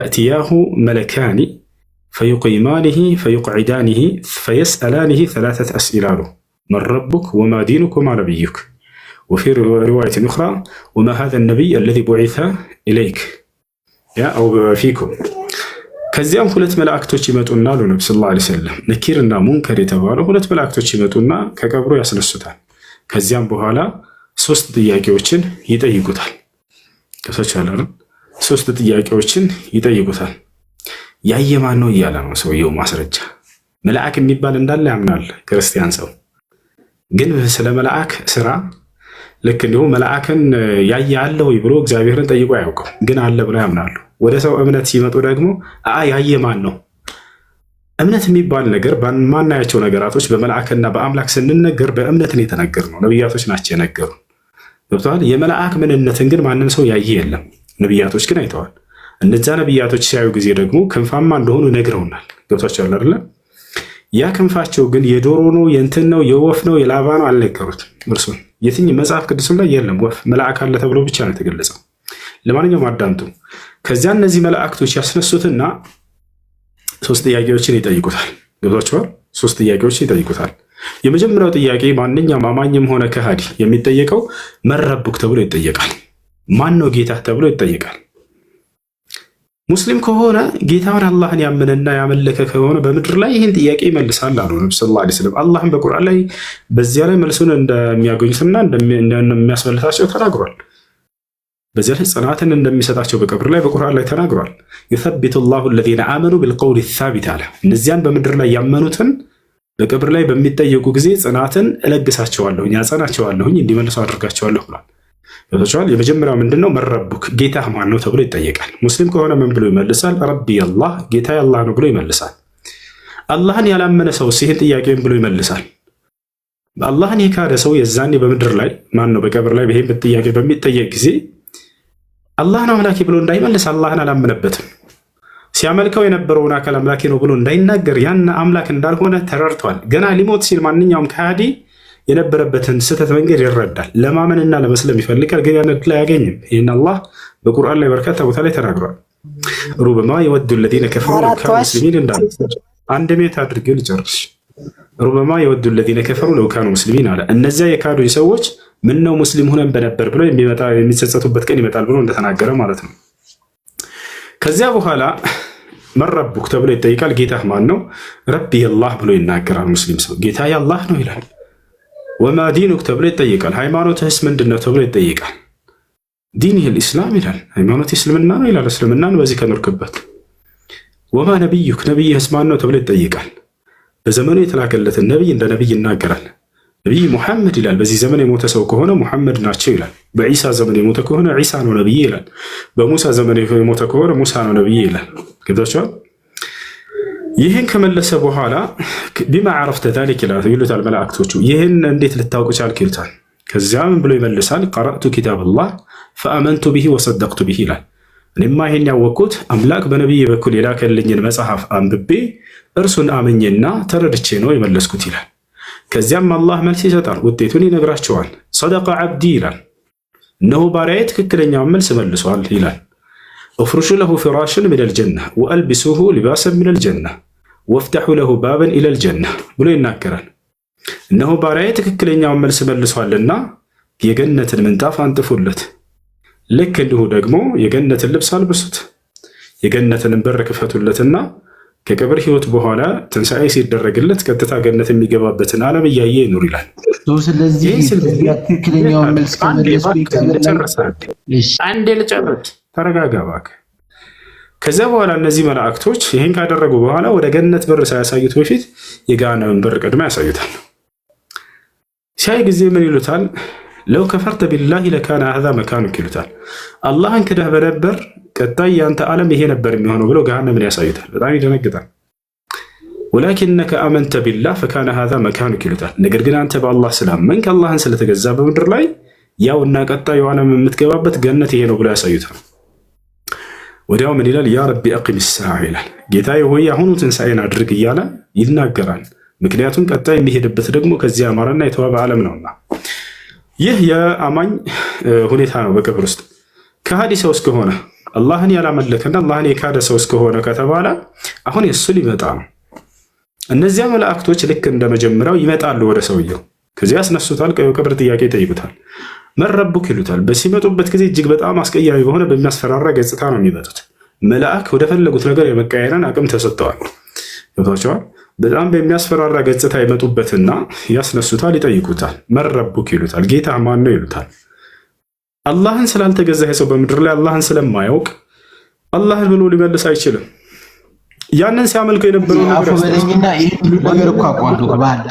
يأتياه ملكان فيقيمانه فيقعدانه فيسألانه ثلاثة أسئلة له من ربك وما دينك وما نبيك وفي رواية أخرى وما هذا النبي الذي بعث إليك أو فيكم ከዚያም ሁለት መላእክቶች ይመጡና አሉ ነብዩ ሰለላሁ ዐለይሂ ወሰለም ነኪርና ሙንከር የተባሉ ሁለት መላእክቶች ይመጡና ከቀብሩ ያስነሱታል። ከዚያም በኋላ ሶስት ጥያቄዎችን ይጠይቁታል። ከሰቻለሩ ሶስት ጥያቄዎችን ይጠይቁታል። ያየ ማን ነው እያለ ነው ሰውየው ማስረጃ። መልአክ የሚባል እንዳለ ያምናል ክርስቲያን ሰው። ግን ስለ መልአክ ስራ ልክ እንዲሁ መልአክን ያየ አለ ወይ ብሎ እግዚአብሔርን ጠይቆ አያውቅም። ግን አለ ብሎ ያምናሉ። ወደ ሰው እምነት ሲመጡ ደግሞ ያየ ማን ነው? እምነት የሚባል ነገር በማናያቸው ነገራቶች በመልአክና በአምላክ ስንነገር በእምነትን የተነገር ነው። ነቢያቶች ናቸው የነገሩ። ገብተዋል። የመልአክ ምንነትን ግን ማንም ሰው ያየ የለም። ነቢያቶች ግን አይተዋል። እነዛ ነቢያቶች ሲያዩ ጊዜ ደግሞ ክንፋማ እንደሆኑ ነግረውናል። ገብቷቸዋል አይደለ? ያ ክንፋቸው ግን የዶሮ ነው፣ የእንትን ነው፣ የወፍ ነው፣ የላባ ነው አልነገሩትም። እርሱን የትኛው መጽሐፍ ቅዱስም ላይ የለም። ወፍ መልአክ አለ ተብሎ ብቻ ነው የተገለጸው። ለማንኛውም አዳምጡ። ከዚያ እነዚህ መላእክቶች ያስነሱትና ሶስት ጥያቄዎችን ይጠይቁታል። ገብቷቸዋል። ሶስት ጥያቄዎችን ይጠይቁታል። የመጀመሪያው ጥያቄ ማንኛውም አማኝም ሆነ ከሃዲ የሚጠየቀው መረቡክ ተብሎ ይጠየቃል። ማን ነው ጌታ ተብሎ ይጠየቃል። ሙስሊም ከሆነ ጌታውን አላህን ያመነና ያመለከ ከሆነ በምድር ላይ ይህን ጥያቄ ይመልሳል አሉ ነብዩ ሰለላሁ ዐለይሂ ወሰለም። አላህም በቁርአን ላይ በዚያ ላይ መልሱን እንደሚያገኙትና እንደሚያስመልሳቸው ተናግሯል። በዚያ ላይ ጽናትን እንደሚሰጣቸው በቀብር ላይ በቁርአን ላይ ተናግሯል። يثبت الله الذين آمنوا بالقول الثابت አለ። እነዚያን በምድር ላይ ያመኑትን በቀብር ላይ በሚጠየቁ ጊዜ ጽናትን እለግሳቸዋለሁ፣ ያጸናቸዋለሁ፣ እንዲመልሱ አድርጋቸዋለሁ ብሏል። ገብቷቸዋል። የመጀመሪያው ምንድነው? መረቡክ ጌታ ማን ነው ተብሎ ይጠየቃል። ሙስሊም ከሆነ ምን ብሎ ይመልሳል? ረቢ አላህ ጌታ አላህ ነው ብሎ ይመልሳል። አላህን ያላመነ ሰው ይህን ጥያቄ ብሎ ይመልሳል። አላህን የካደ ሰው የዛኔ በምድር ላይ ማን ነው በቀብር ላይ ይሄን ጥያቄ በሚጠየቅ ጊዜ አላህ ነው አምላኬ ብሎ እንዳይመልስ አላህን አላመነበትም። ሲያመልከው የነበረውን አካል አምላኬ ነው ብሎ እንዳይናገር ያን አምላክ እንዳልሆነ ተረድቷል። ገና ሊሞት ሲል ማንኛውም ከሃዲ የነበረበትን ስህተት መንገድ ይረዳል። ለማመንና ለመስለም ይፈልጋል፣ ግን ያን እድል አያገኝም። ይህን አላህ በቁርአን ላይ በርካታ ቦታ ላይ ተናግሯል። ሩበማ የወዱ ለዚነ ከፈሩ ለው ካኑ ሙስሊሚን እንዳለ አንድ ሜት አድርጌ ልጨርስ። ሩበማ የወዱ ለዚነ ከፈሩ ለው ካኑ ሙስሊሚን አለ። እነዚያ የካዱኝ ሰዎች ምን ነው ሙስሊም ሆነን በነበር ብሎ የሚጸጸቱበት ቀን ይመጣል ብሎ እንደተናገረ ማለት ነው። ከዚያ በኋላ መረቡክ ተብሎ ይጠይቃል። ጌታህ ማን ነው? ረቢ አላህ ብሎ ይናገራል። ሙስሊም ሰው ጌታ አላህ ነው ይላል። ወማ ዲኑክ ተብሎ ይጠይቃል። ሃይማኖትህስ ምንድን ነው ተብሎ ይጠይቃል። ዲንህ ልእስላም ይላል። ሃይማኖት እስልምና ነው ይላል። እስልምናን በዚህ ከኖርክበት። ወማ ነቢዩክ ነቢይህስ ማን ነው ተብሎ ይጠይቃል። በዘመኑ የተላከለትን ነቢይ እንደ ነቢይ ይናገራል። ነቢይ ሙሐመድ ይላል። በዚህ ዘመን የሞተ ሰው ከሆነ ሙሐመድ ናቸው ይላል። በዒሳ ዘመን የሞተ ከሆነ ዒሳ ነው ነቢይ ይላል። በሙሳ ዘመን የሞተ ከሆነ ሙሳ ነው ነቢይ ይላል። ገብታችኋል? ይህን ከመለሰ በኋላ ቢማ ዓረፍተ ዛሊክ ይሉታል መላእክቶቹ። ይህን እንዴት ልታውቁ ቻልክ ይሉታል። ከዚያ ምን ብሎ ይመልሳል? ቀረእቱ ኪታበላህ ፈአመንቱ ብሂ ወሰደቅቱ ብሂ ይላል። እኔማ ይሄን ያወቅኩት አምላክ በነቢይ በኩል የላከልኝን መጽሐፍ አንብቤ እርሱን አመኘና ተረድቼ ነው የመለስኩት ይላል። ከዚያም አላህ መልስ ይሰጣል፣ ውጤቱን ይነግራቸዋል። ሰደቀ ዓብዲ ይላል። እነሆ ባሪያዬ ትክክለኛውን መልስ መልሷል ይላል። እፍርሹ ለሁ ፍራሽን ሚነል ጀና ወአልቢሱሁ ሊባሰን ሚነል ጀና ወፍተሑ ለሁ ባበን ኢለል ጀና ብሎ ይናገራል። እነሆ ባሪያዬ ትክክለኛውን መልስ መልሷልና የገነትን ምንጣፍ አንጥፉለት፣ ልክ እንዲሁ ደግሞ የገነትን ልብስ አልብሱት፣ የገነትን በር ክፈቱለትና ከቀብር ህይወት በኋላ ትንሣኤ ሲደረግለት ቀጥታ ገነት የሚገባበትን ዓለም እያየ ይኑር ይላል። ስለዚህ ትክክለኛውን መልስ አንዴ ልጨርስ፣ ተረጋጋ እባክህ። ከዚያ በኋላ እነዚህ መላእክቶች ይህን ካደረጉ በኋላ ወደ ገነት በር ሳያሳዩት በፊት የገሃነምን በር ቀድማ ያሳዩታል። ሲያይ ጊዜ ምን ይሉታል? ለው ከፈርተ ቢላሂ ለካነ ሀዛ መካኑክ ይሉታል። አላህን ክደህ በነበር ቀጣይ ያንተ ዓለም ይሄ ነበር የሚሆነው ብለው ገሃነምን ያሳዩታል። በጣም ይደነግጣል። ወላኪነከ አመንተ ቢላህ ፈካነ ሀዛ መካኑክ ይሉታል። ነገር ግን አንተ በአላህ ስላመንክ አላህን ስለተገዛ በምድር ላይ ያውና ቀጣዩ ዓለም የምትገባበት ገነት ይሄ ነው ብለው ያሳዩታል። ወዲያው ምን ይላል? ያ ረቢ አቂም ሰዓ ይላል። ጌታዬ ሆይ አሁኑ ትንሣኤን አድርግ እያለ ይናገራል። ምክንያቱም ቀጣይ የሚሄድበት ደግሞ ከዚህ አማረና የተዋበ ዓለም ነውና። ይህ የአማኝ ሁኔታ ነው። በቀብር ውስጥ ከሃዲ ሰው እስከሆነ አላህን ያላመለከና አላህን የካደ ሰው እስከሆነ ከተባለ አሁን የሱ ሊመጣ ነው። እነዚያ መላእክቶች ልክ እንደመጀመሪያው ይመጣሉ ወደ ሰውየው፣ ከዚያ ያስነሱታል፣ ቀብር ጥያቄ ይጠይቁታል፣ መረቡክ ይሉታል። በሲመጡበት ጊዜ እጅግ በጣም አስቀያሚ በሆነ በሚያስፈራራ ገጽታ ነው የሚመጡት። መልአክ ወደ ፈለጉት ነገር የመቀየርን አቅም ተሰጥተዋል። ገብቷቸዋል። በጣም በሚያስፈራራ ገጽታ ይመጡበትና ያስነሱታል፣ ይጠይቁታል፣ መረቡክ ይሉታል፣ ጌታ ማን ነው ይሉታል። አላህን ስላልተገዛ ሰው በምድር ላይ አላህን ስለማያውቅ አላህን ብሎ ሊመልስ አይችልም። ያንን ሲያመልከው የነበረው ነገር እኮ አቋርጦ ባላ